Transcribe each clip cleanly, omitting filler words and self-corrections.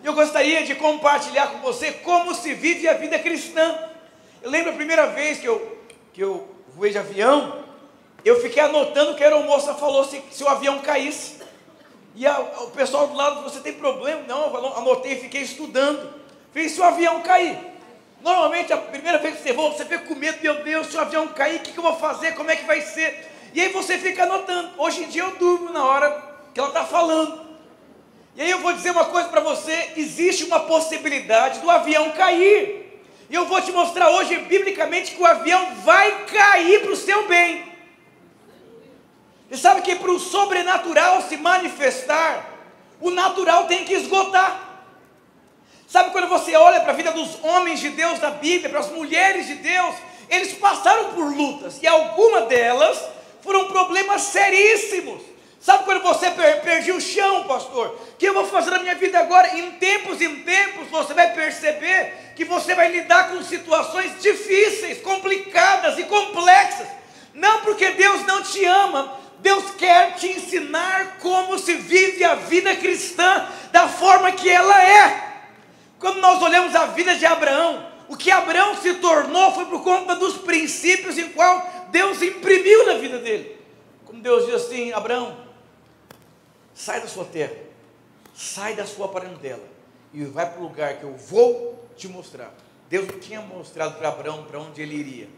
Eu gostaria de compartilhar com você como se vive a vida cristã. Eu lembro a primeira vez que eu voei de avião, eu fiquei anotando o que a aeromoça falou se o avião caísse. E o pessoal do lado falou: você tem problema? Não, eu anotei e fiquei estudando. Falei: se o avião cair? Normalmente a primeira vez que você voa, você fica com medo: meu Deus, se o avião cair, o que eu vou fazer? Como é que vai ser? E aí você fica anotando. Hoje em dia eu durmo na hora que ela está falando. E aí eu vou dizer uma coisa para você: existe uma possibilidade do avião cair. E eu vou te mostrar hoje, biblicamente, que o avião vai cair para o seu bem. Você sabe que para o sobrenatural se manifestar, o natural tem que esgotar. Sabe quando você olha para a vida dos homens de Deus da Bíblia, para as mulheres de Deus, eles passaram por lutas, e algumas delas foram problemas seríssimos. Sabe quando você perdia o chão, pastor? O que eu vou fazer na minha vida agora? Em tempos você vai perceber que você vai lidar com situações difíceis, complicadas e complexas. Não porque Deus não te ama, Deus quer te ensinar como se vive a vida cristã da forma que ela é. Quando nós olhamos a vida de Abraão, o que Abraão se tornou foi por conta dos princípios em qual Deus imprimiu na vida dele. Como Deus diz assim: Abraão, sai da sua terra, sai da sua parentela e vai para o lugar que eu vou te mostrar. Deus não tinha mostrado para Abraão para onde ele iria.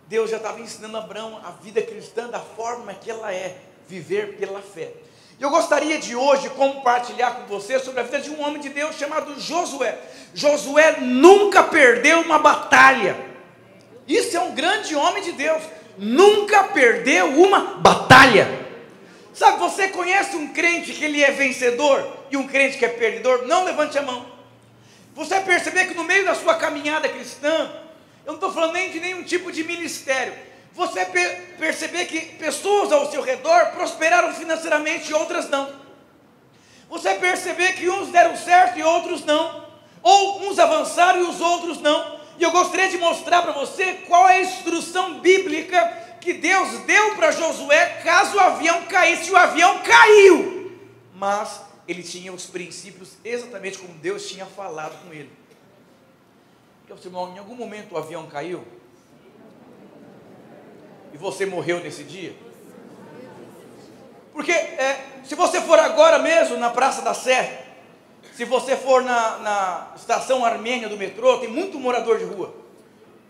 Deus já estava ensinando a Abraão a vida cristã da forma que ela é, viver pela fé. Eu gostaria de hoje compartilhar com você sobre a vida de um homem de Deus chamado Josué. Josué nunca perdeu uma batalha. Isso é um grande homem de Deus. Nunca perdeu uma batalha. Sabe, você conhece um crente que ele é vencedor e um crente que é perdedor? Não levante a mão. Você vai perceber que no meio da sua caminhada cristã, eu não estou falando nem de nenhum tipo de ministério, você perceber que pessoas ao seu redor prosperaram financeiramente e outras não. Você perceber que uns deram certo e outros não, ou uns avançaram e os outros não. E eu gostaria de mostrar para você qual é a instrução bíblica que Deus deu para Josué caso o avião caísse. O avião caiu, mas ele tinha os princípios exatamente como Deus tinha falado com ele. Então, seu irmão, em algum momento o avião caiu? E você morreu nesse dia? Porque se você for agora mesmo na Praça da Sé, se você for na estação Armênia do metrô, tem muito morador de rua.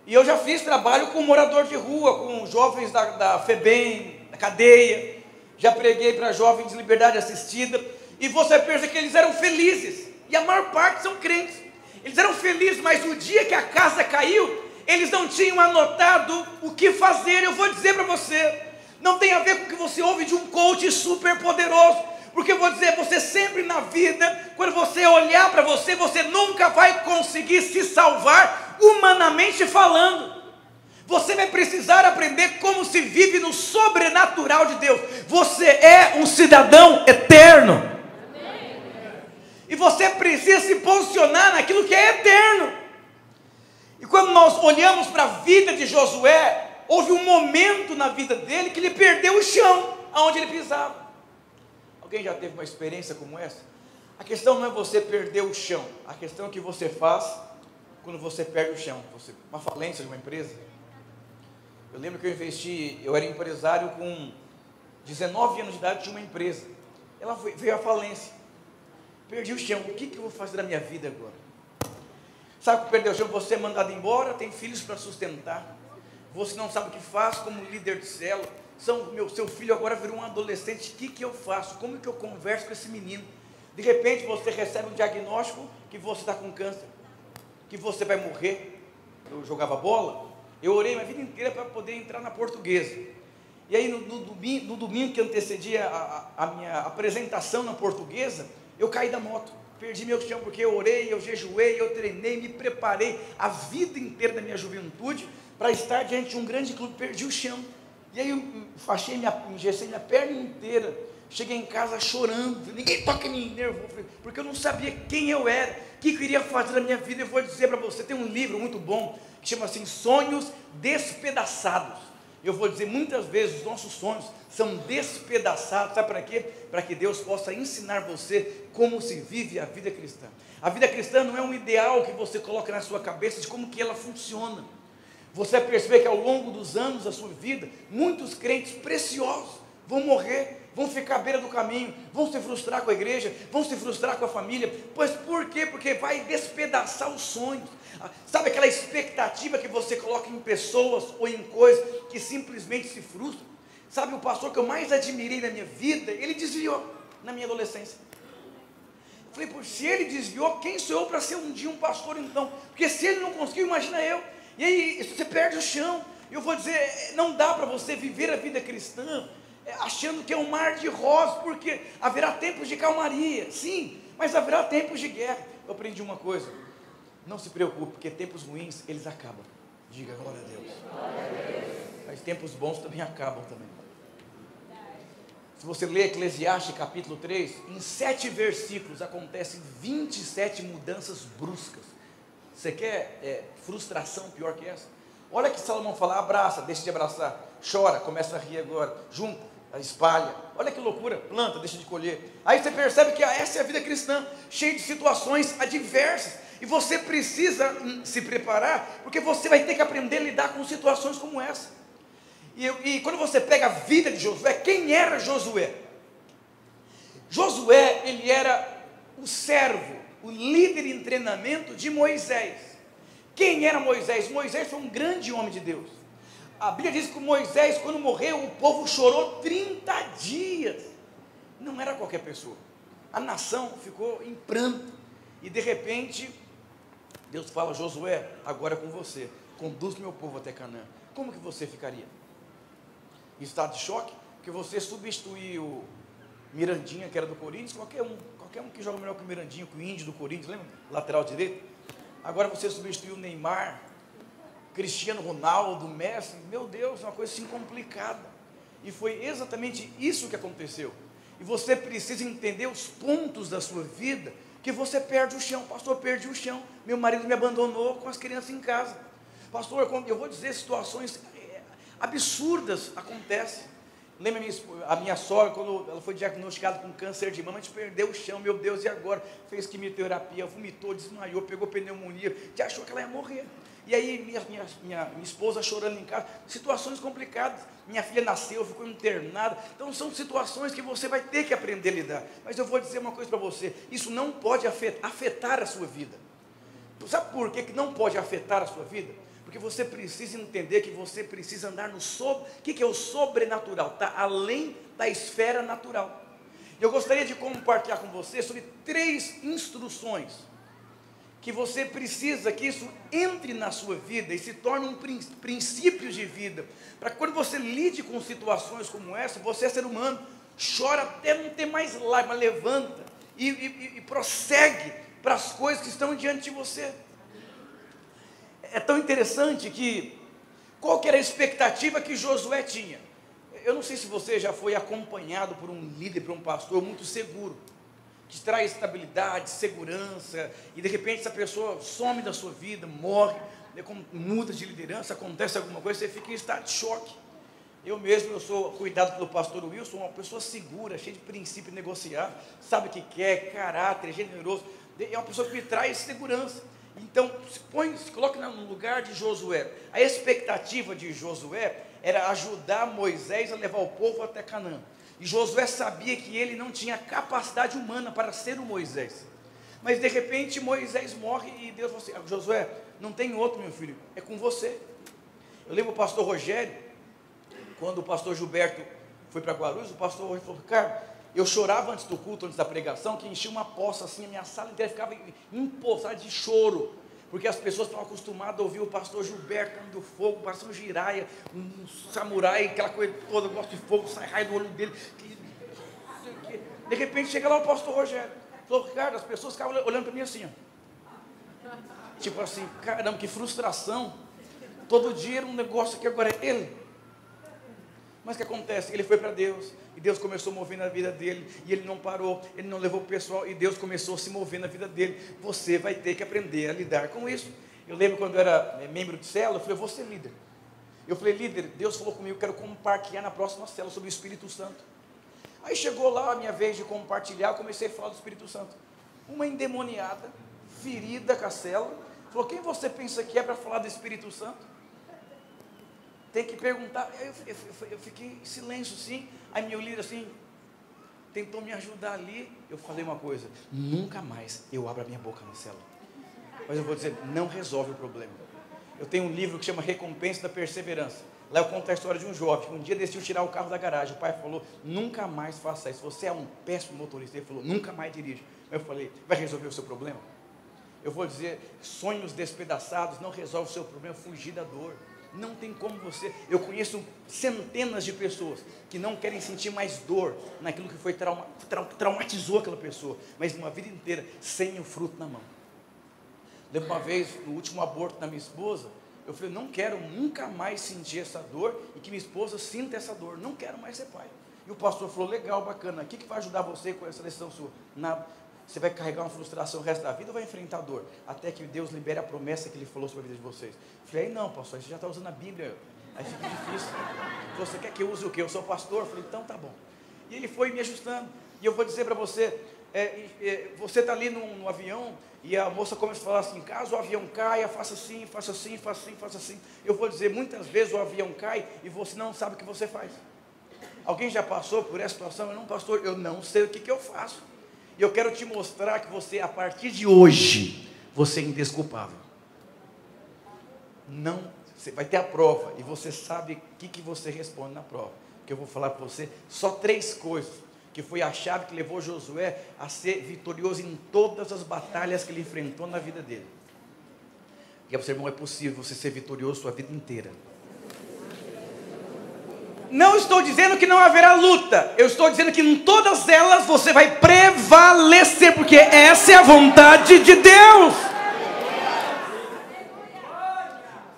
E eu já fiz trabalho com morador de rua, com jovens da FEBEM, da cadeia. Já preguei para jovens de liberdade assistida. E você pensa que eles eram felizes. E a maior parte são crentes. Eles eram felizes, mas o dia que a casa caiu, eles não tinham anotado o que fazer. Eu vou dizer para você, não tem a ver com o que você ouve de um coach super poderoso. Porque eu vou dizer, você sempre na vida, quando você olhar para você, você nunca vai conseguir se salvar humanamente falando. Você vai precisar aprender como se vive no sobrenatural de Deus. Você é um cidadão eterno. E você precisa se posicionar naquilo que é eterno. E quando nós olhamos para a vida de Josué, houve um momento na vida dele que ele perdeu o chão, aonde ele pisava. Alguém já teve uma experiência como essa? A questão não é você perder o chão, a questão é o que você faz quando você perde o chão. Uma falência de uma empresa. Eu lembro que eu era empresário com 19 anos de idade de uma empresa. Ela veio à falência. Perdi o chão. O que eu vou fazer da minha vida agora? Sabe que perdeu o chão? Você é mandado embora, tem filhos para sustentar. Você não sabe o que faz como líder de célula. Seu filho agora virou um adolescente. O que eu faço? Como que eu converso com esse menino? De repente você recebe um diagnóstico que você está com câncer, que você vai morrer. Eu jogava bola. Eu orei minha vida inteira para poder entrar na Portuguesa. E aí no domingo que antecedia a minha apresentação na Portuguesa, eu caí da moto, perdi meu chão, porque eu orei, eu jejuei, eu treinei, me preparei a vida inteira da minha juventude para estar diante de um grande clube. Perdi o chão. E aí eu engessei minha perna inteira. Cheguei em casa chorando, ninguém toca em mim, nervoso, porque eu não sabia quem eu era, o que eu queria fazer na minha vida. Eu vou dizer para você, tem um livro muito bom que chama assim, Sonhos Despedaçados. Eu vou dizer, muitas vezes os nossos sonhos são despedaçados, sabe para quê? Para que Deus possa ensinar você como se vive a vida cristã. A vida cristã não é um ideal que você coloca na sua cabeça de como que ela funciona. Você vai perceber que ao longo dos anos da sua vida, muitos crentes preciosos vão morrer, vão ficar à beira do caminho, vão se frustrar com a igreja, vão se frustrar com a família. Pois por quê? Porque vai despedaçar os sonhos. Sabe aquela expectativa que você coloca em pessoas ou em coisas que simplesmente se frustram? Sabe, o pastor que eu mais admirei na minha vida, ele desviou na minha adolescência. Eu falei, por se ele desviou, quem sou eu para ser um dia um pastor então? Porque se ele não conseguiu, imagina eu. E aí você perde o chão. Eu vou dizer, não dá para você viver a vida cristã achando que é um mar de rosas, porque haverá tempos de calmaria, sim, mas haverá tempos de guerra. Eu aprendi uma coisa, não se preocupe, porque tempos ruins, eles acabam. Diga glória a Deus. Mas tempos bons também acabam também. Se você ler Eclesiastes capítulo 3, em 7 versículos acontecem 27 mudanças bruscas. Você quer frustração pior que essa? Olha que Salomão fala, abraça, deixa de abraçar, chora, começa a rir agora, junta, espalha, olha que loucura, planta, deixa de colher. Aí você percebe que essa é a vida cristã, cheia de situações adversas, e você precisa se preparar, porque você vai ter que aprender a lidar com situações como essa. E quando você pega a vida de Josué, quem era Josué? Josué, ele era o servo, o líder em treinamento de Moisés. Quem era Moisés? Moisés foi um grande homem de Deus. A Bíblia diz que Moisés, quando morreu, o povo chorou 30 dias. Não era qualquer pessoa. A nação ficou em pranto. E de repente, Deus fala, Josué, agora é com você. Conduz meu povo até Canaã. Como que você ficaria? Em estado de choque? Porque você substituiu Mirandinha, que era do Corinthians, qualquer um que joga melhor que o Mirandinha, que o Índio do Corinthians, lembra? Lateral direito. Agora você substituiu Neymar, Cristiano Ronaldo, Messi. Meu Deus, é uma coisa assim complicada. E foi exatamente isso que aconteceu. E você precisa entender os pontos da sua vida que você perde o chão. Pastor, perdi o chão. Meu marido me abandonou com as crianças em casa. Pastor, eu vou dizer, situações absurdas acontecem. Lembra a minha sogra, quando ela foi diagnosticada com câncer de mama, a gente perdeu o chão, meu Deus, e agora? Fez quimioterapia, vomitou, desmaiou, pegou pneumonia, já achou que ela ia morrer. E aí minha esposa chorando em casa, situações complicadas. Minha filha nasceu, ficou internada. Então são situações que você vai ter que aprender a lidar. Mas eu vou dizer uma coisa para você, isso não pode afetar a sua vida. Sabe por que não pode afetar a sua vida? Porque você precisa entender que você precisa andar no sobre. O que é o sobrenatural? Está além da esfera natural. Eu gostaria de compartilhar com você sobre 3 instruções que você precisa que isso entre na sua vida e se torne um princípio de vida, para que quando você lide com situações como essa, você é ser humano, chora até não ter mais lágrimas, levanta e prossegue para as coisas que estão diante de você. É tão interessante que, qual que era a expectativa que Josué tinha? Eu não sei se você já foi acompanhado por um líder, por um pastor muito seguro, que traz estabilidade, segurança, e de repente essa pessoa some da sua vida, morre, muda de liderança, acontece alguma coisa, você fica em estado de choque. Eu sou cuidado pelo pastor Wilson, uma pessoa segura, cheia de princípio de negociar, sabe o que quer, caráter, generoso, é uma pessoa que me traz segurança. Então, se coloque no lugar de Josué. A expectativa de Josué era ajudar Moisés a levar o povo até Canaã. E Josué sabia que ele não tinha capacidade humana para ser o Moisés. Mas de repente Moisés morre e Deus falou assim, Josué, não tem outro, meu filho, é com você. Eu lembro o pastor Rogério, quando o pastor Gilberto foi para Guarulhos, o pastor Rogério falou, cara, eu chorava antes do culto, antes da pregação, que enchia uma poça assim, a minha sala inteira ficava empoçada de choro, porque as pessoas estavam acostumadas a ouvir o pastor Gilberto do fogo, o pastor Jiraya, um samurai, aquela coisa toda, gosta de fogo, sai raio do olho dele. De repente chega lá o pastor Rogério, falou, cara, as pessoas ficavam olhando para mim assim, ó. Tipo assim, caramba, que frustração, todo dia era um negócio que agora é ele. Mas o que acontece? Ele foi para Deus, e Deus começou a mover na vida dele, e ele não parou, ele não levou o pessoal, e Deus começou a se mover na vida dele. Você vai ter que aprender a lidar com isso. Eu lembro quando eu era membro de célula, eu falei, eu vou ser líder. Eu falei, líder, Deus falou comigo, quero compartilhar na próxima célula sobre o Espírito Santo. Aí chegou lá a minha vez de compartilhar, comecei a falar do Espírito Santo. Uma endemoniada, ferida com a célula, falou, quem você pensa que é para falar do Espírito Santo? Tem que perguntar. Eu fiquei em silêncio assim, aí meu líder assim, tentou me ajudar ali. Eu falei uma coisa, nunca mais eu abro a minha boca na célula. Mas eu vou dizer, não resolve o problema. Eu tenho um livro que chama Recompensa da Perseverança. Lá eu conto a história de um jovem que um dia decidiu tirar o carro da garagem. O pai falou, nunca mais faça isso, você é um péssimo motorista. Ele falou, nunca mais dirige. Eu falei, vai resolver o seu problema? Eu vou dizer, sonhos despedaçados não resolvem o seu problema, fugir da dor. Não tem como você. Eu conheço centenas de pessoas que não querem sentir mais dor naquilo que foi traumatizou aquela pessoa, mas uma vida inteira sem o fruto na mão. Lembro uma vez, no último aborto da minha esposa, eu falei, não quero nunca mais sentir essa dor e que minha esposa sinta essa dor, não quero mais ser pai. E o pastor falou, legal, bacana, o que vai ajudar você com essa decisão sua? Nada. Você vai carregar uma frustração o resto da vida ou vai enfrentar dor? Até que Deus libere a promessa que Ele falou sobre a vida de vocês. Eu falei, aí não, pastor, você já está usando a Bíblia. Aí fica difícil. Você quer que eu use o quê? Eu sou pastor? Eu falei, então tá bom. E ele foi me ajustando. E eu vou dizer para você, você está ali no avião e a moça começa a falar assim, caso o avião caia, faça assim, faça assim, faça assim, faça assim. Eu vou dizer, muitas vezes o avião cai e você não sabe o que você faz. Alguém já passou por essa situação? Eu não, pastor, eu não sei o que eu faço. E eu quero te mostrar que você, a partir de hoje, você é indesculpável. Não, você vai ter a prova e você sabe o que você responde na prova. Porque eu vou falar para você só 3 coisas, que foi a chave que levou Josué a ser vitorioso em todas as batalhas que ele enfrentou na vida dele. E para você, irmão, é possível você ser vitorioso sua vida inteira. Não estou dizendo que não haverá luta, eu estou dizendo que em todas elas você vai prevalecer, porque essa é a vontade de Deus.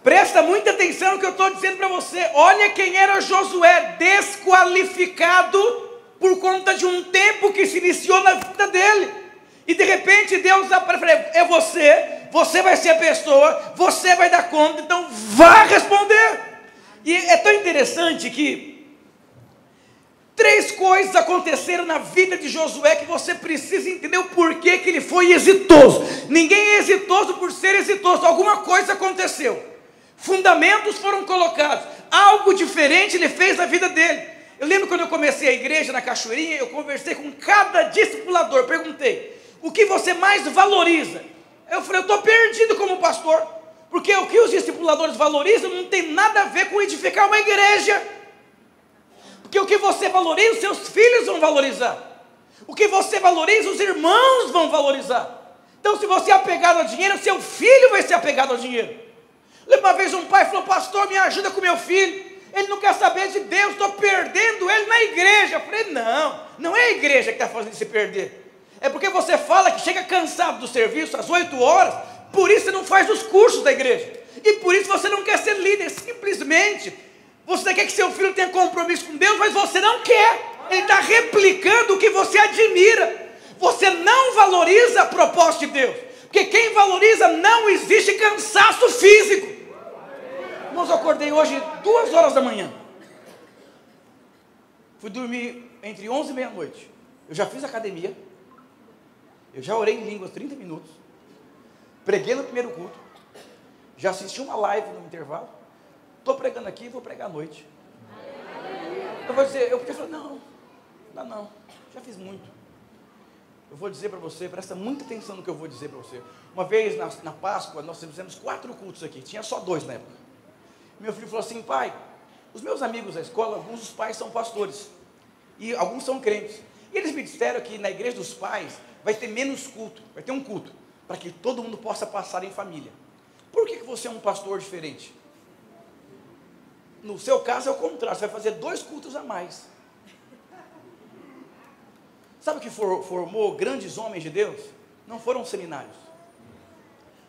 Presta muita atenção no que eu estou dizendo para você. Olha quem era Josué, desqualificado por conta de um tempo que se iniciou na vida dele. E de repente Deus aparece, é você vai ser a pessoa, você vai dar conta, então vá responder. E é tão interessante que 3 coisas aconteceram na vida de Josué que você precisa entender o porquê que ele foi exitoso. Ninguém é exitoso por ser exitoso, alguma coisa aconteceu. Fundamentos foram colocados, algo diferente ele fez na vida dele. Eu lembro quando eu comecei a igreja na Cachoeirinha, eu conversei com cada discipulador, perguntei, o que você mais valoriza? Eu falei, eu estou perdido como pastor. Porque o que os discipuladores valorizam não tem nada a ver com edificar uma igreja. Porque o que você valoriza, os seus filhos vão valorizar. O que você valoriza, os irmãos vão valorizar. Então, se você é apegado ao dinheiro, seu filho vai ser apegado ao dinheiro. Lembra uma vez um pai falou, pastor, me ajuda com meu filho. Ele não quer saber de Deus, estou perdendo ele na igreja. Eu falei, não é a igreja que está fazendo se perder. É porque você fala que chega cansado do serviço às 8 horas, por isso você não faz os cursos da igreja. E por isso você não quer ser líder. Simplesmente, você quer que seu filho tenha compromisso com Deus, mas você não quer. Ele está replicando o que você admira. Você não valoriza a proposta de Deus. Porque quem valoriza, não existe cansaço físico. Irmãos, eu acordei hoje 2 horas da manhã. Fui dormir entre 11 e meia-noite. Eu já fiz academia. Eu já orei em línguas 30 minutos. Preguei no primeiro culto. Já assisti uma live no intervalo. Estou pregando aqui e vou pregar à noite. Eu vou dizer, eu podia falar, não, já fiz muito. Eu vou dizer para você, presta muita atenção no que eu vou dizer para você. Uma vez na Páscoa, nós fizemos 4 cultos aqui, tinha só 2 na época. Meu filho falou assim, pai, os meus amigos da escola, alguns dos pais são pastores. E alguns são crentes. E eles me disseram que na igreja dos pais vai ter menos culto, vai ter um culto, para que todo mundo possa passar em família. Por que você é um pastor diferente? No seu caso é o contrário, você vai fazer 2 cultos a mais. Sabe o que formou grandes homens de Deus? Não foram seminários.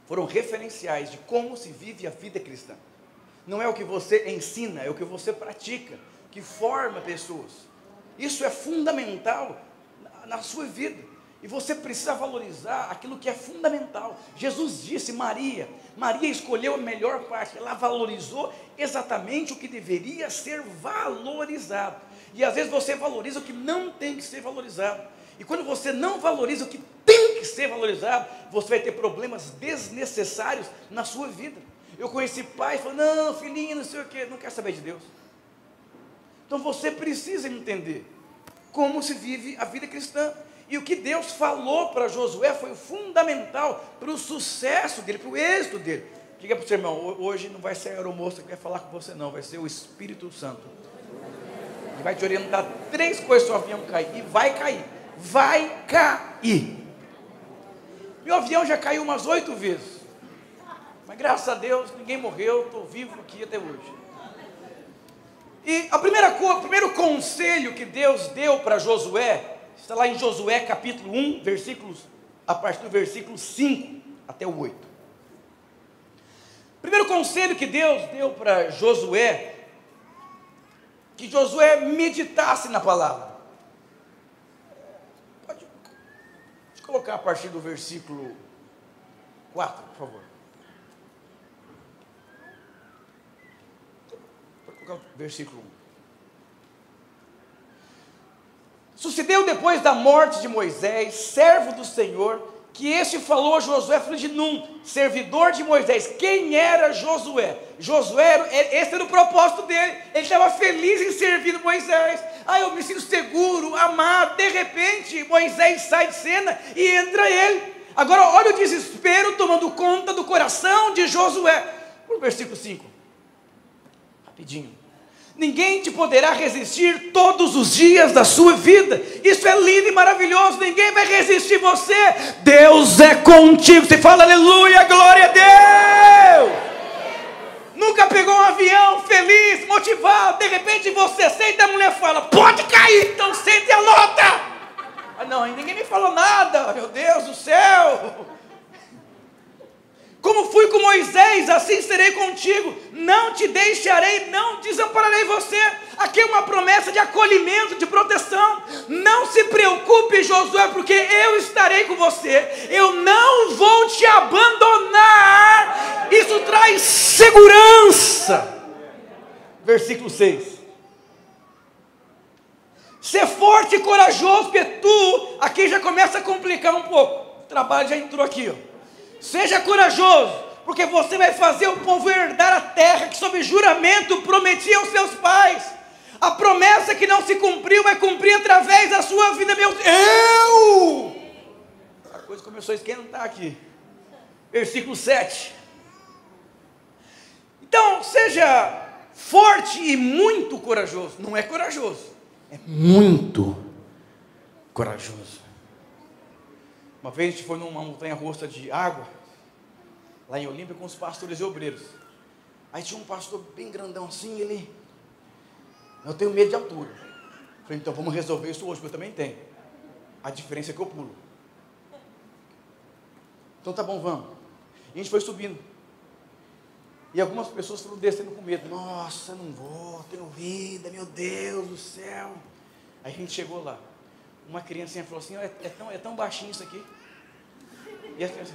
Foram referenciais de como se vive a vida cristã. Não é o que você ensina, é o que você pratica, que forma pessoas. Isso é fundamental na sua vida. E você precisa valorizar aquilo que é fundamental. Jesus disse, Maria escolheu a melhor parte, ela valorizou exatamente o que deveria ser valorizado. E às vezes você valoriza o que não tem que ser valorizado. E quando você não valoriza o que tem que ser valorizado, você vai ter problemas desnecessários na sua vida. Eu conheci pais que falaram, não, filhinho, não sei o que, não quer saber de Deus. Então você precisa entender como se vive a vida cristã. E o que Deus falou para Josué foi fundamental para o sucesso dele, para o êxito dele. Diga para o seu irmão, hoje não vai ser a aeromoça que vai falar com você não, vai ser o Espírito Santo. Ele vai te orientar 3 coisas se o avião cair, e vai cair. Vai cair. Meu avião já caiu umas 8 vezes. Mas graças a Deus, ninguém morreu, estou vivo aqui até hoje. E o primeiro conselho que Deus deu para Josué, está lá em Josué capítulo 1, a partir do versículo 5 até o 8. O primeiro conselho que Deus deu para Josué, que Josué meditasse na palavra. Pode colocar a partir do versículo 4, por favor. Pode colocar o versículo 1. Sucedeu depois da morte de Moisés, servo do Senhor, que este falou a Josué, filho de Num, servidor de Moisés. Quem era Josué? Josué, esse era o propósito dele. Ele estava feliz em servir Moisés. Eu me sinto seguro, amado. De repente, Moisés sai de cena e entra ele. Agora, olha o desespero tomando conta do coração de Josué. Por versículo 5. Rapidinho. Ninguém te poderá resistir todos os dias da sua vida. Isso é lindo e maravilhoso. Ninguém vai resistir você. Deus é contigo. Você fala aleluia, glória a Deus. Nunca pegou um avião feliz, motivado. De repente você senta e a mulher fala, pode cair, então sente a nota. Não, ninguém me falou nada. Meu Deus do céu. Como fui com Moisés, assim serei contigo. Não te deixarei, não desampararei você. Aqui é uma promessa de acolhimento, de proteção. Não se preocupe, Josué, porque eu estarei com você. Eu não vou te abandonar. Isso traz segurança. Versículo 6. Ser forte e corajoso, porque tu, aqui já começa a complicar um pouco. O trabalho já entrou aqui, ó. Seja corajoso, porque você vai fazer o povo herdar a terra que sob juramento prometia aos seus pais. A promessa que não se cumpriu vai cumprir através da sua vida, meu Deus. A coisa começou a esquentar aqui. Versículo 7. Então, seja forte e muito corajoso. Não é corajoso, é muito corajoso. Uma vez a gente foi numa montanha-russa de água, lá em Olímpia, com os pastores e obreiros. Aí tinha um pastor bem grandão assim, eu tenho medo de altura. Falei, então vamos resolver isso hoje, porque eu também tenho. A diferença é que eu pulo. Então tá bom, vamos. E a gente foi subindo. E algumas pessoas foram descendo com medo. Nossa, não vou, tenho vida, meu Deus do céu. Aí a gente chegou lá. Uma criancinha falou assim, é tão baixinho isso aqui. E a criança,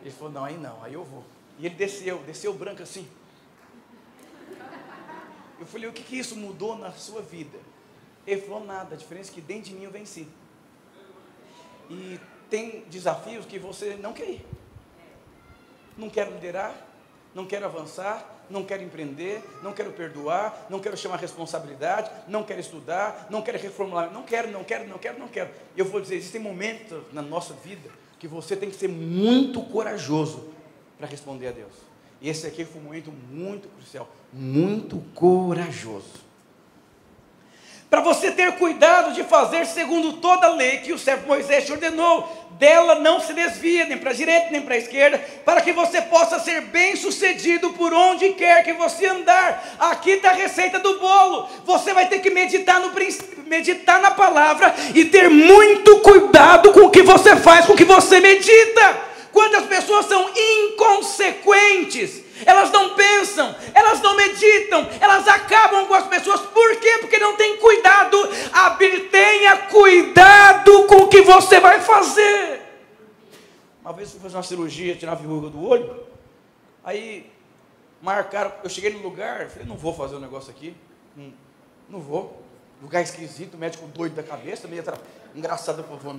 ele falou, não, aí eu vou. E ele desceu branco assim. Eu falei, o que isso mudou na sua vida? Ele falou, nada, a diferença é que dentro de mim eu venci. E tem desafios que você não quer ir. Não quero liderar, não quero avançar, não quero empreender, não quero perdoar, não quero chamar responsabilidade, não quero estudar, não quero reformular, não quero. Eu vou dizer, existem momentos na nossa vida que você tem que ser muito corajoso para responder a Deus. E esse aqui foi um momento muito crucial, muito corajoso. Para você ter cuidado de fazer segundo toda a lei que o servo Moisés te ordenou, dela não se desvia nem para a direita nem para a esquerda, para que você possa ser bem sucedido por onde quer que você andar. Aqui está a receita do bolo. Você vai ter que meditar na palavra e ter muito cuidado com o que você faz, com o que você medita. Quando as pessoas são inconsequentes, elas não pensam, elas não meditam, elas acabam com as pessoas. Por quê? Porque não tem cuidado. A Bíblia, tenha cuidado com o que você vai fazer. Uma vez eu fui fazer uma cirurgia, tirar a verruga do olho, aí marcaram, eu cheguei no lugar, falei, não vou fazer o negócio aqui, não vou, lugar esquisito, médico doido da cabeça, meio engraçado, eu falei,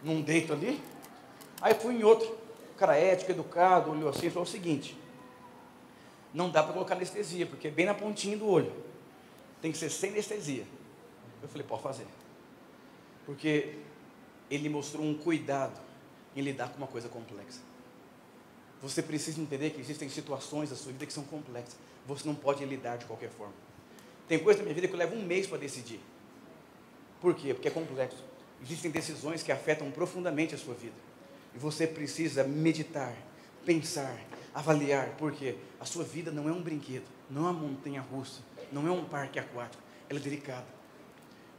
não deito ali. Aí fui em outro, cara ético, educado, olhou assim e falou o seguinte: não dá para colocar anestesia, porque é bem na pontinha do olho, tem que ser sem anestesia. Eu falei, pode fazer, porque ele mostrou um cuidado em lidar com uma coisa complexa. Você precisa entender que existem situações da sua vida que são complexas, você não pode lidar de qualquer forma. Tem coisa na minha vida que eu levo um mês para decidir. Por quê? Porque é complexo. Existem decisões que afetam profundamente a sua vida, e você precisa meditar, pensar, avaliar, porque a sua vida não é um brinquedo, não é uma montanha russa, não é um parque aquático, ela é delicada.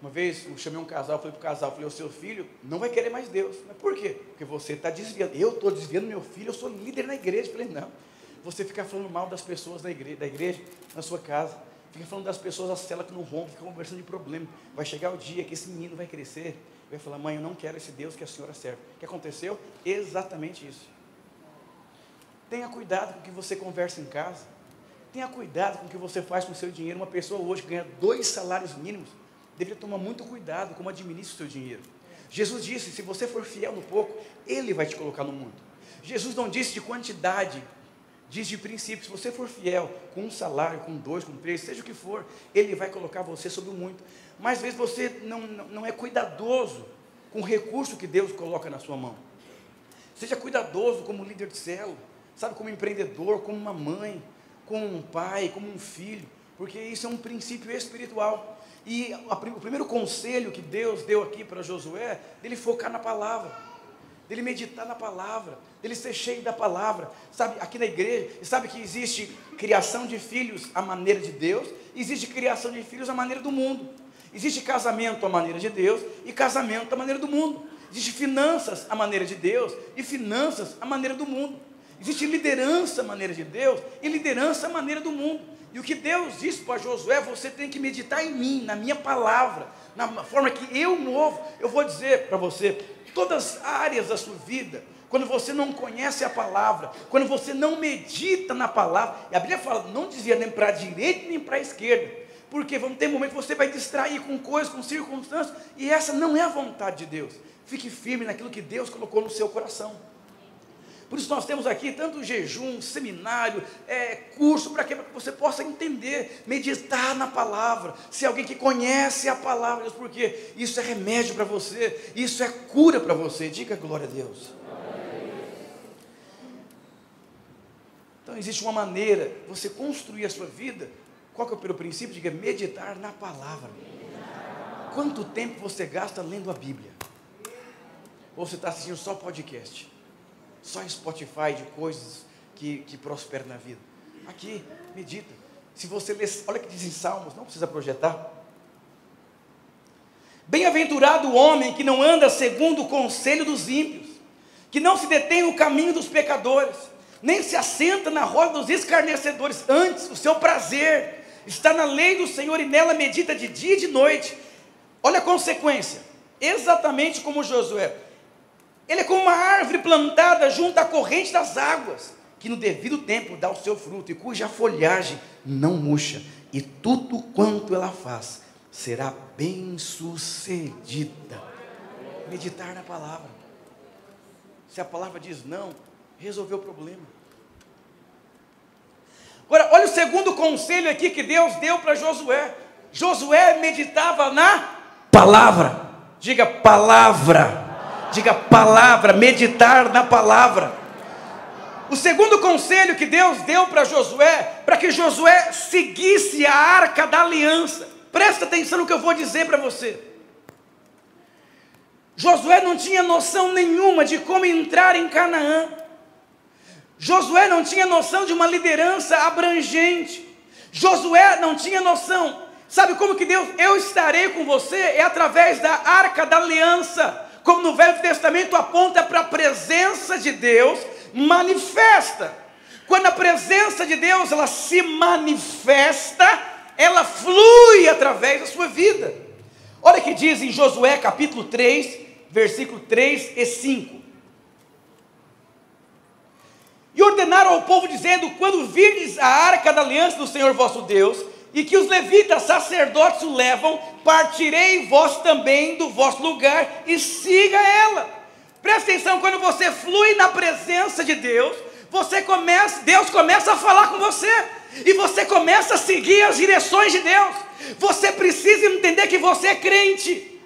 Uma vez eu chamei um casal, falei para o casal, o seu filho não vai querer mais Deus. Mas por quê? Porque você está desviando. Eu estou desviando meu filho, eu sou líder na igreja. Eu falei, não, você fica falando mal das pessoas da igreja, na sua casa, fica falando das pessoas da cela que não rompem, fica conversando de problema. Vai chegar o dia que esse menino vai crescer, vai falar, mãe, eu não quero esse Deus que a senhora serve. O que aconteceu? Exatamente isso. Tenha cuidado com o que você conversa em casa, tenha cuidado com o que você faz com o seu dinheiro. Uma pessoa hoje que ganha 2 salários mínimos, deveria tomar muito cuidado como administra o seu dinheiro. Jesus disse, se você for fiel no pouco, Ele vai te colocar no mundo. Jesus não disse de quantidade, diz de princípio. Se você for fiel com 1 salário, com 2, com 3, seja o que for, Ele vai colocar você sobre o muito. Mas às vezes você não é cuidadoso com o recurso que Deus coloca na sua mão. Seja cuidadoso como líder de célula, sabe, como empreendedor, como uma mãe, como um pai, como um filho, porque isso é um princípio espiritual. E o primeiro conselho que Deus deu aqui para Josué, dele focar na palavra, dele meditar na palavra, dele ser cheio da palavra. Sabe, aqui na igreja, sabe que existe criação de filhos à maneira de Deus, existe criação de filhos à maneira do mundo. Existe casamento à maneira de Deus e casamento à maneira do mundo. Existe finanças à maneira de Deus e finanças à maneira do mundo. Existe liderança à maneira de Deus e liderança à maneira do mundo. E o que Deus disse para Josué, você tem que meditar em mim, na minha palavra, na forma que eu movo. Eu vou dizer para você, todas as áreas da sua vida, quando você não conhece a palavra, quando você não medita na palavra, e a Bíblia fala, não desvia nem para a direita nem para a esquerda, porque vão ter momentos que você vai distrair com coisas, com circunstâncias, e essa não é a vontade de Deus. Fique firme naquilo que Deus colocou no seu coração. Por isso nós temos aqui tanto jejum, seminário, curso, para que você possa entender, meditar na palavra, ser alguém que conhece a palavra, porque isso é remédio para você, isso é cura para você. Diga glória a Deus. Então existe uma maneira de você construir a sua vida. Qual que é o princípio? Diga, meditar na palavra. Quanto tempo você gasta lendo a Bíblia? Ou você está assistindo só podcast? Só Spotify de coisas que prosperam na vida? Aqui, medita. Se você ler, olha o que diz em Salmos, não precisa projetar. Bem-aventurado o homem que não anda segundo o conselho dos ímpios, que não se detém no caminho dos pecadores, nem se assenta na roda dos escarnecedores. Antes, o seu prazer está na lei do Senhor, e nela medita de dia e de noite. Olha a consequência, exatamente como Josué. Ele é como uma árvore plantada junto à corrente das águas, que no devido tempo dá o seu fruto, e cuja folhagem não murcha, e tudo quanto ela faz será bem sucedida. Meditar na palavra. Se a palavra diz não, resolveu o problema. Agora, olha o segundo conselho aqui que Deus deu para Josué. Josué meditava na palavra. Diga palavra. Diga palavra, meditar na palavra. O segundo conselho que Deus deu para Josué, para que Josué seguisse a arca da aliança. Presta atenção no que eu vou dizer para você. Josué não tinha noção nenhuma de como entrar em Canaã. Josué não tinha noção de uma liderança abrangente. Josué não tinha noção. Sabe como que Deus, eu estarei com você, é através da arca da aliança. Como no Velho Testamento aponta para a presença de Deus manifesta. Quando a presença de Deus, ela se manifesta, ela flui através da sua vida. Olha o que diz em Josué capítulo 3, versículo 3 e 5. E ordenaram ao povo dizendo: quando virdes a arca da aliança do Senhor vosso Deus, e que os levitas sacerdotes o levam, partirei vós também do vosso lugar e siga ela. Presta atenção, quando você flui na presença de Deus, Deus começa a falar com você, e você começa a seguir as direções de Deus. Você precisa entender que você é crente,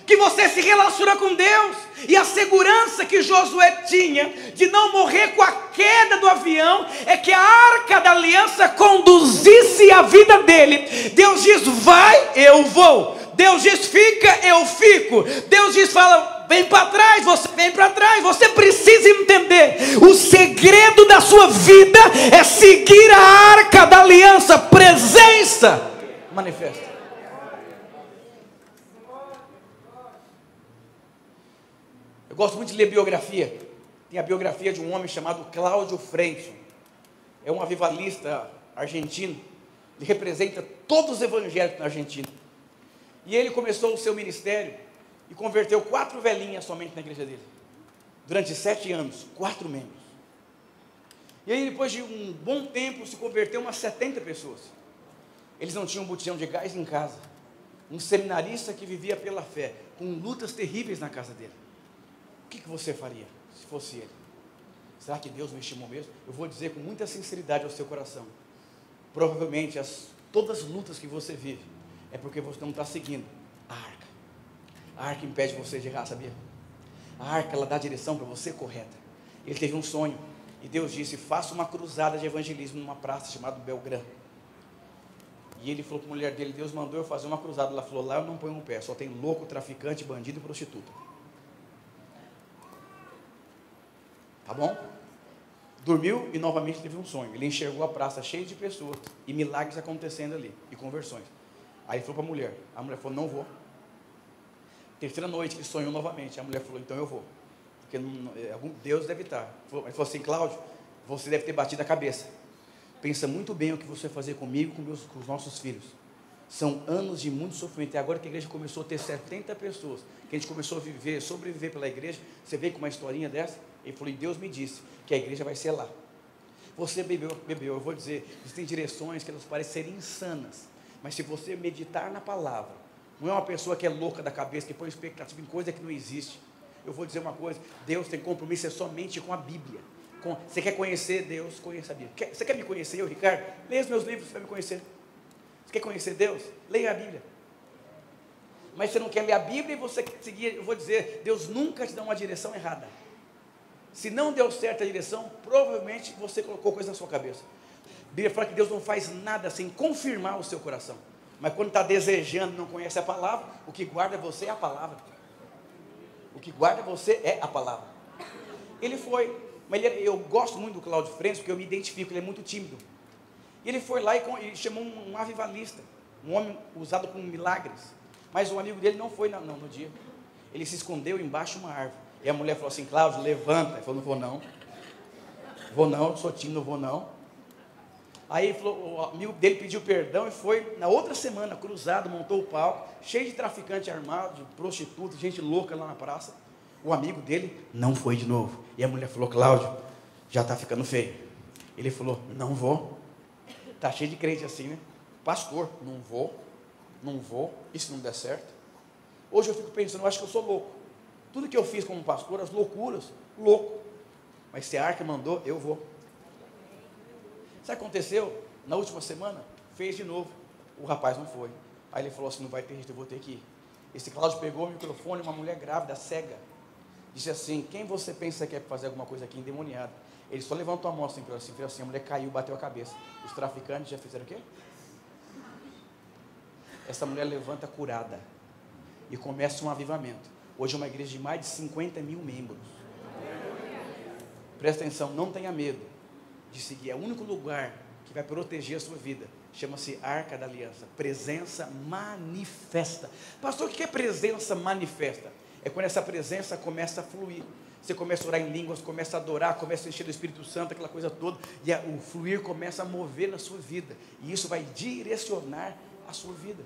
que você se relaciona com Deus, e a segurança que Josué tinha de não morrer com a queda do avião, é que a arca da aliança conduzisse a vida dele. Deus diz: vai, eu vou. Deus diz: fica, eu fico. Deus diz: fala, vem para trás, você vem para trás. Você precisa entender, o segredo da sua vida é seguir a arca da aliança. Presença manifesta. Eu gosto muito de ler biografia. Tem a biografia de um homem chamado Cláudio Freixo. É um avivalista argentino. Ele representa todos os evangélicos na Argentina. E ele começou o seu ministério e converteu 4 velhinhas somente na igreja dele. Durante 7 anos, 4 membros. E aí, depois de um bom tempo, se converteu umas 70 pessoas. Eles não tinham botijão de gás em casa. Um seminarista que vivia pela fé, com lutas terríveis na casa dele. O que você faria se fosse ele? Será que Deus me estimou mesmo? Eu vou dizer com muita sinceridade ao seu coração: provavelmente todas as lutas que você vive é porque você não está seguindo a arca. A arca impede você de errar, sabia? A arca, ela dá a direção para você correta. Ele teve um sonho e Deus disse: faça uma cruzada de evangelismo numa praça chamada Belgrano. E ele falou para a mulher dele: Deus mandou eu fazer uma cruzada. Ela falou: lá eu não ponho um pé, só tem louco, traficante, bandido e prostituta. Tá bom? Dormiu e novamente teve um sonho. Ele enxergou a praça cheia de pessoas e milagres acontecendo ali, e conversões. Aí ele falou para a mulher falou: não vou. Terceira noite ele sonhou novamente. A mulher falou: então eu vou, porque algum Deus deve estar. Ele falou assim: Cláudio, você deve ter batido a cabeça. Pensa muito bem o que você vai fazer comigo, com os nossos filhos. São anos de muito sofrimento. E agora que a igreja começou a ter 70 pessoas, que a gente começou a sobreviver pela igreja, você vem com uma historinha dessa? Ele falou: e Deus me disse que a igreja vai ser lá. Você bebeu, eu vou dizer, existem direções que elas parecem ser insanas, mas se você meditar na palavra, não é uma pessoa que é louca da cabeça, que põe expectativa em coisa que não existe. Eu vou dizer uma coisa: Deus tem compromisso somente com a Bíblia. Você quer conhecer Deus? Conheça a Bíblia. Você quer me conhecer, eu, Ricardo? Leia os meus livros, você vai me conhecer. Você quer conhecer Deus? Leia a Bíblia. Mas você não quer ler a Bíblia e você quer seguir, eu vou dizer, Deus nunca te dá uma direção errada. Se não deu certo a direção, provavelmente você colocou coisa na sua cabeça. A Bíblia fala que Deus não faz nada sem confirmar o seu coração. Mas quando está desejando, não conhece a palavra, o que guarda você é a palavra. O que guarda você é a palavra. Ele foi, mas eu gosto muito do Cláudio Freixo, porque eu me identifico, ele é muito tímido. E ele foi lá e chamou um avivalista, um homem usado com milagres. Mas o amigo dele não foi no dia. Ele se escondeu embaixo de uma árvore. E a mulher falou assim: Cláudio, levanta. Ele falou: não vou não. Vou não, sou tímido, não vou não. Aí ele falou, o amigo dele pediu perdão e foi na outra semana, cruzado, montou o palco, cheio de traficante armado, de prostituta, gente louca lá na praça. O amigo dele não foi de novo. E a mulher falou: Cláudio, já está ficando feio. Ele falou: não vou. Está cheio de crente assim, né? Pastor, não vou, e se não der certo? Hoje eu fico pensando, eu acho que eu sou louco. Tudo que eu fiz como pastor, as loucuras, louco. Mas se a arca mandou, eu vou. Sabe o que aconteceu? Na última semana, fez de novo. O rapaz não foi. Aí ele falou assim: não vai ter jeito, eu vou ter que ir. Esse Cláudio pegou o microfone, uma mulher grávida, cega. Disse assim: quem você pensa que é fazer alguma coisa aqui endemoniado? Ele só levantou a mão assim, fez assim, a mulher caiu, bateu a cabeça. Os traficantes já fizeram o quê? Essa mulher levanta curada. E começa um avivamento. Hoje é uma igreja de mais de 50 mil membros. Presta atenção, não tenha medo de seguir. É o único lugar que vai proteger a sua vida. Chama-se Arca da Aliança. Presença manifesta. Pastor, o que é presença manifesta? É quando essa presença começa a fluir. Você começa a orar em línguas, começa a adorar, começa a encher do Espírito Santo, aquela coisa toda, e o fluir começa a mover na sua vida, e isso vai direcionar a sua vida.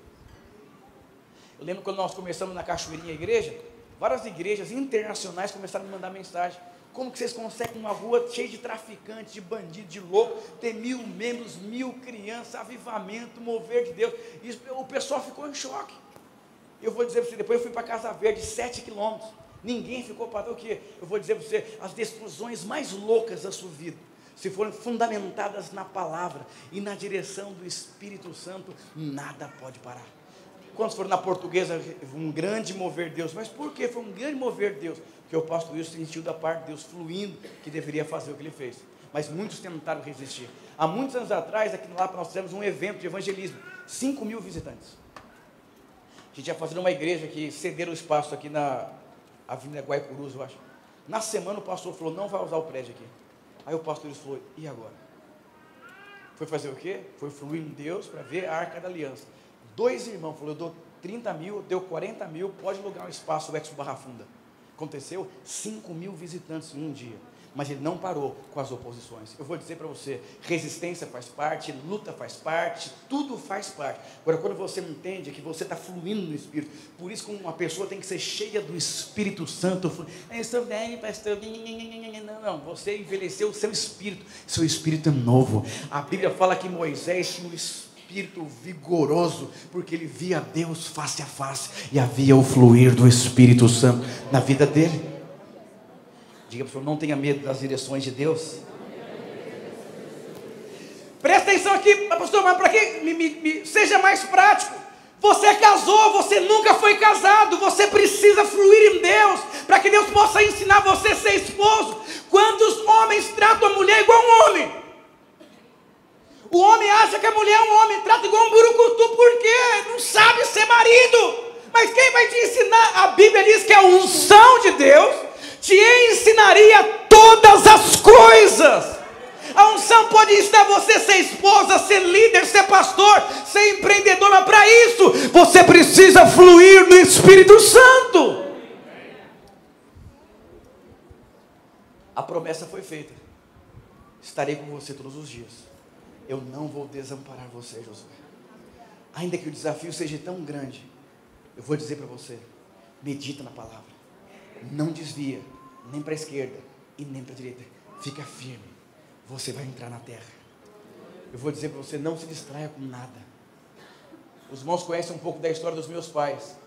Eu lembro quando nós começamos na Cachoeirinha a igreja, várias igrejas internacionais começaram a me mandar mensagem: como que vocês conseguem uma rua cheia de traficantes, de bandidos, de loucos, ter 1000 membros, 1000 crianças, avivamento, mover de Deus? E o pessoal ficou em choque. Eu vou dizer para você, depois eu fui para Casa Verde, 7 quilômetros, ninguém ficou para o quê? Eu vou dizer para você, as decisões mais loucas da sua vida, se forem fundamentadas na palavra e na direção do Espírito Santo, nada pode parar. Quantos foram na Portuguesa, um grande mover de Deus? Mas por que foi um grande mover de Deus? Porque o pastor Wilson sentiu da parte de Deus fluindo, que deveria fazer o que ele fez. Mas muitos tentaram resistir. Há muitos anos atrás, aqui no Lapa, nós fizemos um evento de evangelismo, 5.000 visitantes. A gente ia fazer uma igreja que cederam o espaço aqui na Avenida Guaicurus, eu acho. Na semana o pastor falou: não vai usar o prédio aqui. Aí o pastor falou: e agora? Foi fazer o quê? Foi fluir em Deus para ver a Arca da Aliança. 2 irmãos falaram: eu dou 30 mil, deu 40 mil, pode alugar um espaço, o Expo Barra Funda. Aconteceu 5.000 visitantes em um dia. Mas ele não parou com as oposições. Eu vou dizer para você, resistência faz parte, luta faz parte, tudo faz parte. Agora, quando você entende que você está fluindo no Espírito, por isso que uma pessoa tem que ser cheia do Espírito Santo. Eu sou velho, pastor. Não, você envelheceu o seu espírito é novo. A Bíblia fala que Moisés tinha um espírito vigoroso, porque ele via Deus face a face, e havia o fluir do Espírito Santo na vida dele. Diga para o senhor: não tenha medo das direções de Deus. Presta atenção aqui, pastor, mas para que seja mais prático. Você casou, você nunca foi casado, você precisa fluir em Deus, para que Deus possa ensinar você a ser esposo. Quantos homens tratam a mulher igual um homem? O homem acha que a mulher é um homem, trata igual um burucutu, por quê? Não sabe ser marido. Mas quem vai te ensinar? A Bíblia diz que a unção de Deus te ensinaria todas as coisas. A unção pode ensinar você a ser esposa, ser líder, ser pastor, ser empreendedor, mas para isso você precisa fluir no Espírito Santo. A promessa foi feita: estarei com você todos os dias, eu não vou desamparar você, Josué. Ainda que o desafio seja tão grande, eu vou dizer para você: medita na palavra, não desvia, nem para a esquerda e nem para a direita, fica firme, você vai entrar na terra. Eu vou dizer para você: não se distraia com nada. Os irmãos conhecem um pouco da história dos meus pais.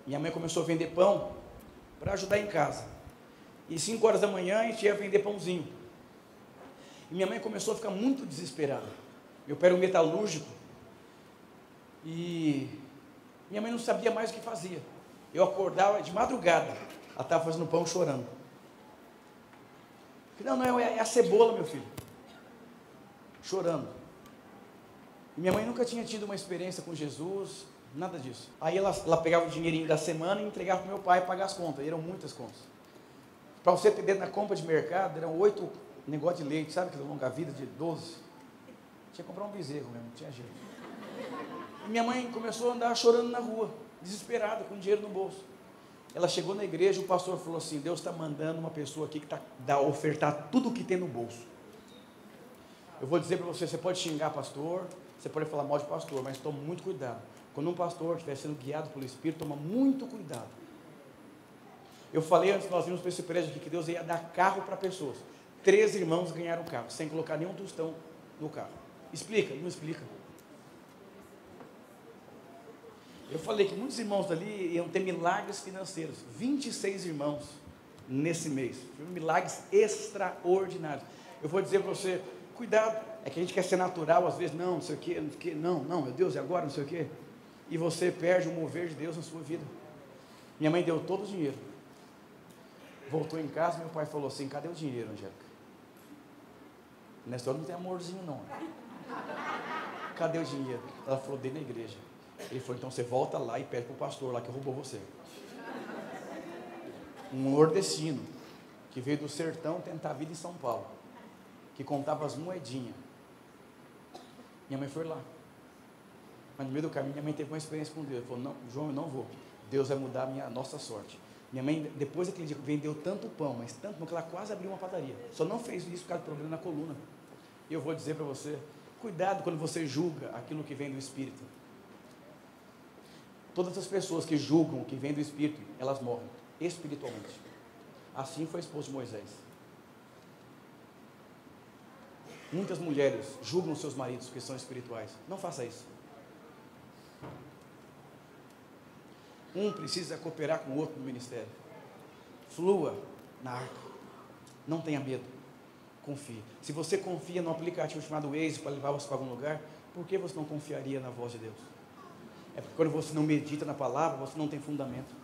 Minha mãe começou a vender pão para ajudar em casa, e 5 horas da manhã a gente ia vender pãozinho, e minha mãe começou a ficar muito desesperada. Meu pai era um metalúrgico, e minha mãe não sabia mais o que fazia. Eu acordava de madrugada, ela estava fazendo pão chorando. Não, é a cebola, meu filho. Chorando. E minha mãe nunca tinha tido uma experiência com Jesus, nada disso. Aí ela pegava o dinheirinho da semana e entregava para o meu pai pagar as contas. E eram muitas contas. Para você ter dentro da compra de mercado, eram 8 negócios de leite, sabe aquela longa-vida de 12? Tinha que comprar um bezerro mesmo, não tinha jeito. E minha mãe começou a andar chorando na rua, desesperada, com dinheiro no bolso. Ela chegou na igreja, o pastor falou assim: Deus está mandando uma pessoa aqui que dá ofertar tudo o que tem no bolso. Eu vou dizer para você, você pode xingar pastor, você pode falar mal de pastor, mas tome muito cuidado. Quando um pastor estiver sendo guiado pelo Espírito, toma muito cuidado. Eu falei antes, nós vimos para esse prédio aqui, que Deus ia dar carro para pessoas. 3 irmãos ganharam carro, sem colocar nenhum tostão no carro. Explica? Não explica. Eu falei que muitos irmãos dali iam ter milagres financeiros. 26 irmãos nesse mês. Milagres extraordinários. Eu vou dizer para você: cuidado. É que a gente quer ser natural, às vezes, não sei o quê, não, meu Deus, e agora, não sei o quê. E você perde o mover de Deus na sua vida. Minha mãe deu todo o dinheiro. Voltou em casa, meu pai falou assim: cadê o dinheiro, Angélica? Nessa história não tem amorzinho, não. Cadê o dinheiro? Ela falou: dei na igreja. Ele falou: então você volta lá e pede para o pastor lá que roubou você. Um nordestino que veio do sertão tentar a vida em São Paulo, que contava as moedinhas. Minha mãe foi lá, mas no meio do caminho minha mãe teve uma experiência com Deus. Ela falou: não, João, eu não vou. Deus vai mudar a nossa sorte. Minha mãe, depois daquele dia, vendeu tanto pão, mas tanto pão, que ela quase abriu uma padaria. Só não fez isso por causa do problema na coluna. E eu vou dizer para você, cuidado quando você julga aquilo que vem do Espírito. Todas as pessoas que julgam o que vem do Espírito, elas morrem espiritualmente. Assim foi a esposa de Moisés. Muitas mulheres julgam seus maridos que são espirituais. Não faça isso. Um precisa cooperar com o outro no ministério. Flua na arca. Não tenha medo. Confie. Se você confia no aplicativo chamado Waze para levar você para algum lugar, por que você não confiaria na voz de Deus? É porque quando você não medita na palavra, você não tem fundamento.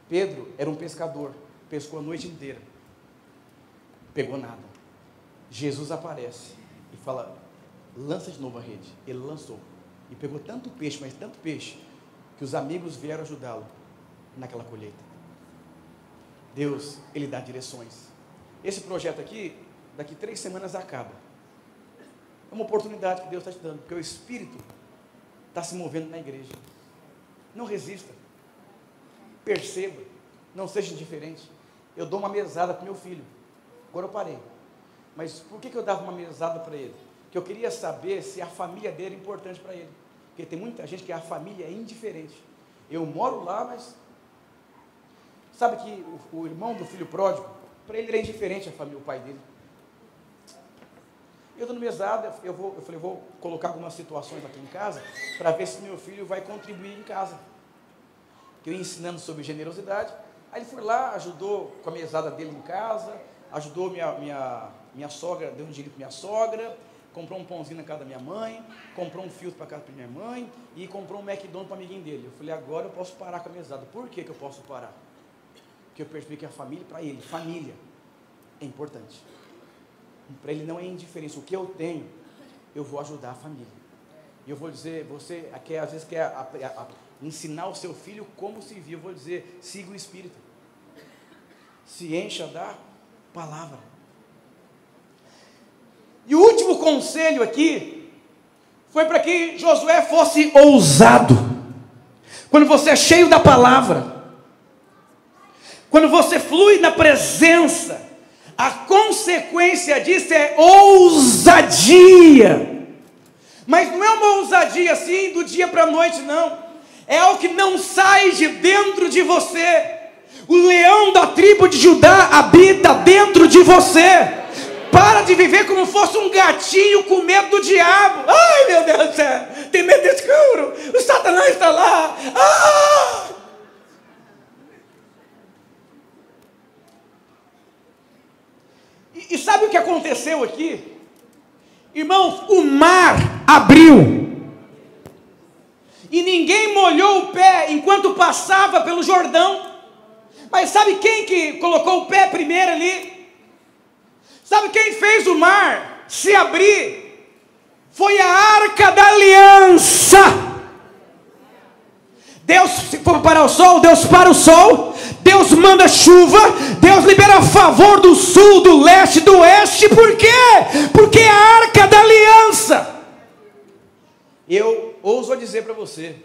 Pedro era um pescador, pescou a noite inteira, pegou nada. Jesus aparece e fala, lança de novo a rede. Ele lançou e pegou tanto peixe, mas tanto peixe, que os amigos vieram ajudá-lo naquela colheita. Deus, Ele dá direções. Esse projeto aqui, daqui 3 semanas acaba. É uma oportunidade que Deus está te dando, porque o Espírito está se movendo na igreja. Não resista. Perceba. Não seja indiferente. Eu dou uma mesada para meu filho. Agora eu parei. Mas por que eu dava uma mesada para ele? Porque eu queria saber se a família dele é importante para ele. Porque tem muita gente que a família é indiferente. Eu moro lá, mas... Sabe que o irmão do filho pródigo, para ele era indiferente a família, o pai dele. Eu dando mesada, eu falei, vou colocar algumas situações aqui em casa, para ver se meu filho vai contribuir em casa. Que eu ia ensinando sobre generosidade. Aí ele foi lá, ajudou com a mesada dele em casa, ajudou minha sogra, deu um dinheiro para minha sogra, comprou um pãozinho na casa da minha mãe, comprou um filtro para casa da minha mãe, e comprou um McDonald's para o amiguinho dele. Eu falei, agora eu posso parar com a mesada. Por que eu posso parar? Porque eu percebi que a família, para ele, família, é importante. Para ele não é indiferença. O que eu tenho, eu vou ajudar a família. E eu vou dizer, você às vezes quer ensinar o seu filho como se vive. Eu vou dizer, siga o Espírito. Se encha da palavra. E o último conselho aqui foi para que Josué fosse ousado. Quando você é cheio da palavra, quando você flui na presença, a consequência disso é ousadia. Mas não é uma ousadia assim do dia para a noite, não. É algo que não sai de dentro de você. O leão da tribo de Judá habita dentro de você. Para de viver como fosse um gatinho com medo do diabo. Ai, meu Deus do céu, tem medo do escuro. O Satanás está lá. Ah! E sabe o que aconteceu aqui? Irmãos, o mar abriu. E ninguém molhou o pé enquanto passava pelo Jordão. Mas sabe quem que colocou o pé primeiro ali? Sabe quem fez o mar se abrir? Foi a Arca da Aliança. Deus, se for para o sol, Deus para o sol. Deus manda chuva. Deus libera a favor do sul, do leste, do oeste. Por quê? Porque é a Arca da Aliança. Eu ouso dizer para você,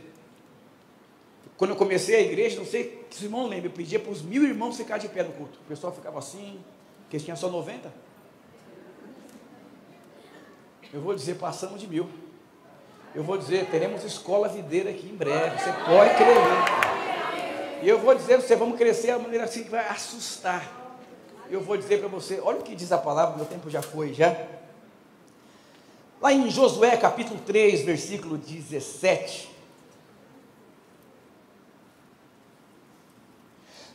quando eu comecei a igreja, não sei se o irmão lembra, eu pedia para os 1000 irmãos ficar de pé no culto. O pessoal ficava assim, porque tinha só 90. Eu vou dizer, passamos de 1000. Eu vou dizer, teremos escola videira aqui em breve, você pode crer. E eu vou dizer para você, vamos crescer de uma maneira assim que vai assustar. Eu vou dizer para você, olha o que diz a palavra, meu tempo já foi, já. Lá em Josué capítulo 3, versículo 17.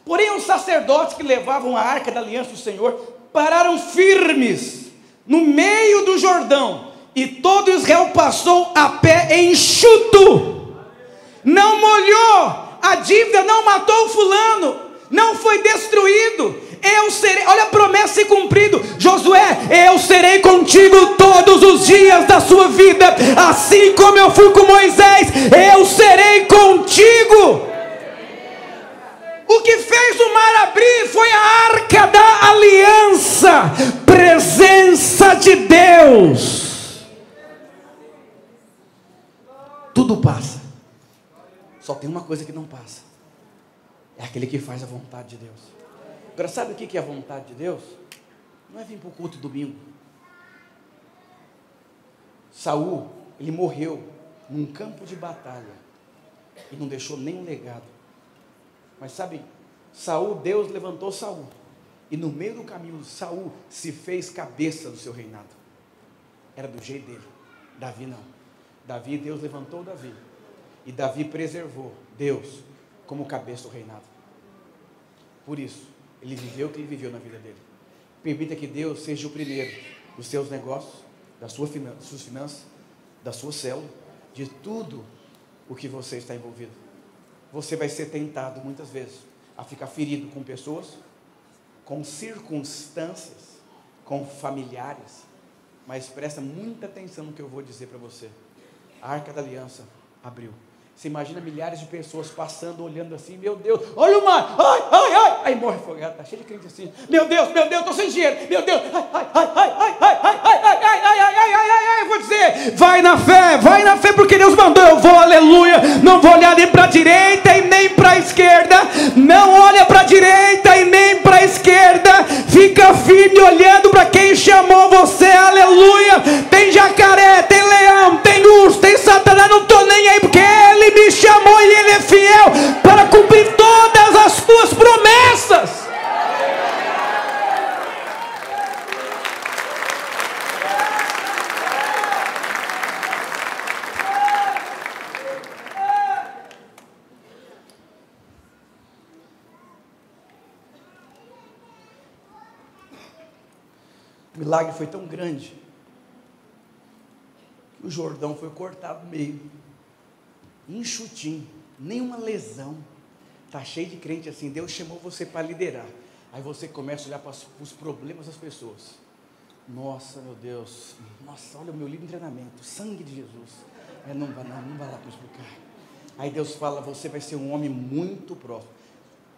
Porém os sacerdotes que levavam a arca da aliança do Senhor pararam firmes no meio do Jordão, e todo Israel passou a pé enxuto, não molhou, a dívida não matou o fulano, não foi destruído. Eu serei, olha a promessa se cumprindo. Josué, eu serei contigo todos os dias da sua vida, assim como eu fui com Moisés, eu serei contigo. O que fez o mar abrir foi a Arca da Aliança, presença de Deus. Tudo passa, só tem uma coisa que não passa: é aquele que faz a vontade de Deus. Agora, sabe o que é a vontade de Deus? Não é vir para o culto domingo. Saul, ele morreu num campo de batalha e não deixou nenhum legado. Mas sabe, Deus levantou Saul, e no meio do caminho Saul se fez cabeça do seu reinado. Era do jeito dele. Davi não. Deus levantou Davi, e Davi preservou Deus como cabeça do reinado. Por isso ele viveu o que ele viveu na vida dele. Permita que Deus seja o primeiro dos seus negócios, das suas finanças, da sua célula, de tudo o que você está envolvido. Você vai ser tentado muitas vezes a ficar ferido com pessoas, com circunstâncias, com familiares, mas presta muita atenção no que eu vou dizer para você. A Arca da Aliança abriu. Você imagina milhares de pessoas passando, olhando assim, meu Deus, olha o mar, ai, ai, ai, aí morre afogado, está cheio de crente assim, meu Deus, estou sem dinheiro, meu Deus, eu vou dizer, vai na fé, porque Deus mandou, eu vou, aleluia, não vou olhar nem para a direita e nem para a esquerda, não olha para a direita e nem para a esquerda, fica firme olhando para quem chamou você, aleluia. Tem jacaré, tem leão, tem urso, tem Satanás, não estou nem aí, porque Ele me chamou e Ele é fiel para cumprir todas as suas promessas. O milagre foi tão grande que o Jordão foi cortado no meio, enxutinho, nenhuma lesão. Está cheio de crente assim. Deus chamou você para liderar, aí você começa a olhar para os problemas das pessoas. Nossa, meu Deus, nossa, olha o meu livro de treinamento, sangue de Jesus. Não vai lá para explicar. Aí Deus fala, você vai ser um homem muito próximo.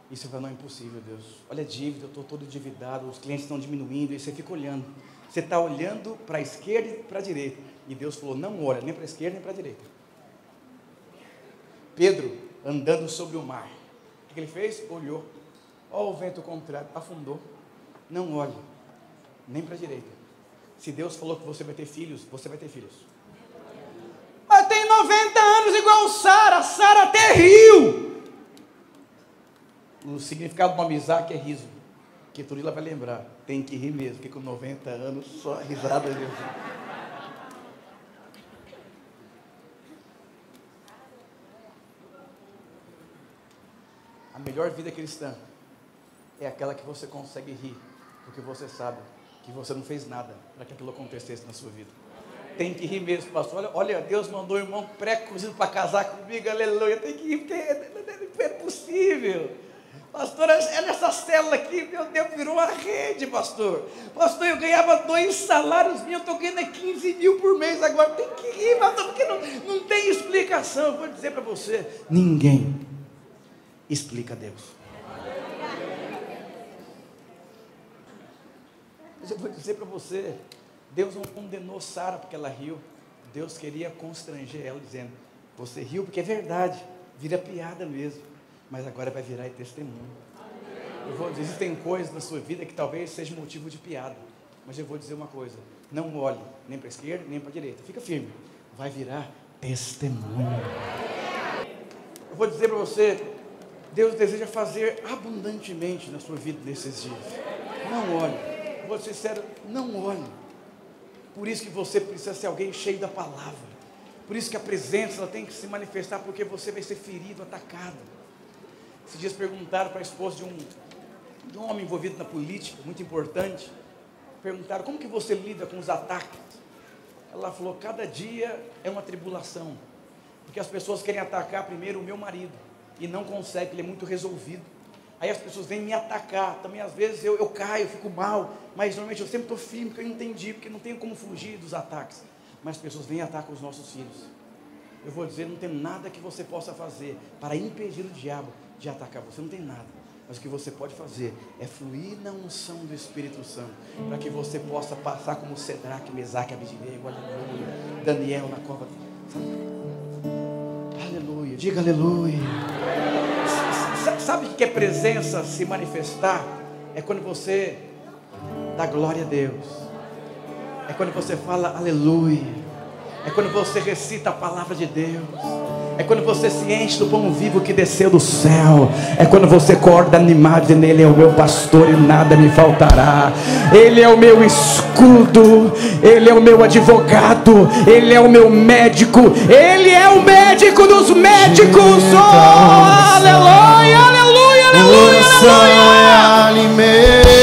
E você fala, não, é impossível, Deus. Olha a dívida, eu estou todo endividado, os clientes estão diminuindo, e você fica olhando. Você está olhando para a esquerda e para a direita. E Deus falou, não olha nem para a esquerda nem para a direita. Pedro, andando sobre o mar, o que ele fez? Olhou. Olha o vento contrário, afundou. Não olhe nem para a direita. Se Deus falou que você vai ter filhos, você vai ter filhos. Mas tem 90 anos igual Sara. Sara até riu. O significado do nome Isaac é riso, que Turila vai lembrar, tem que rir mesmo, porque com 90 anos só risada mesmo. A melhor vida cristã é aquela que você consegue rir, porque você sabe que você não fez nada para que aquilo acontecesse na sua vida. Tem que rir mesmo, pastor. Olha, Deus mandou um irmão pré-cozido para casar comigo, aleluia. Tem que rir, porque não é possível. Pastor, é nessa célula aqui, meu Deus, virou uma rede, pastor. Pastor, eu ganhava 2 salários mínimos, eu estou ganhando 15 mil por mês agora. Tem que rir, pastor, porque não tem explicação. Eu vou dizer para você, ninguém explica Deus. Mas eu vou dizer para você, Deus não condenou Sara porque ela riu. Deus queria constranger ela, dizendo, você riu porque é verdade, vira piada mesmo. Mas agora vai virar testemunho. Eu vou dizer, existem coisas na sua vida que talvez seja motivo de piada, mas eu vou dizer uma coisa, não olhe nem para a esquerda, nem para a direita, fica firme, vai virar testemunho. Eu vou dizer para você, Deus deseja fazer abundantemente na sua vida nesses dias. Não olhe, vou ser sincero, não olhe. Por isso que você precisa ser alguém cheio da palavra, por isso que a presença ela tem que se manifestar, porque você vai ser ferido, atacado. Esses dias perguntaram para a esposa de um homem envolvido na política, muito importante. Perguntaram, como que você lida com os ataques? Ela falou, cada dia é uma tribulação. Porque as pessoas querem atacar primeiro o meu marido. E não conseguem, ele é muito resolvido. Aí as pessoas vêm me atacar. Também às vezes eu caio, eu fico mal. Mas normalmente eu sempre estou firme, porque eu entendi, porque não tenho como fugir dos ataques. Mas as pessoas vêm e atacam os nossos filhos. Eu vou dizer, não tem nada que você possa fazer para impedir o diabo de atacar você, não tem nada, mas o que você pode fazer é fluir na unção do Espírito Santo, para que você possa passar como Cedraque, Mesaque, Abednego, aleluia, Daniel na cova, sabe? Aleluia, diga aleluia. Sabe o que é presença se manifestar? É quando você dá glória a Deus. É quando você fala aleluia. É quando você recita a palavra de Deus. É quando você se enche do pão vivo que desceu do céu. É quando você acorda animado dizendo: Ele é o meu pastor e nada me faltará. Ele é o meu escudo. Ele é o meu advogado. Ele é o meu médico. Ele é o médico dos médicos. Oh, aleluia, aleluia, aleluia, aleluia.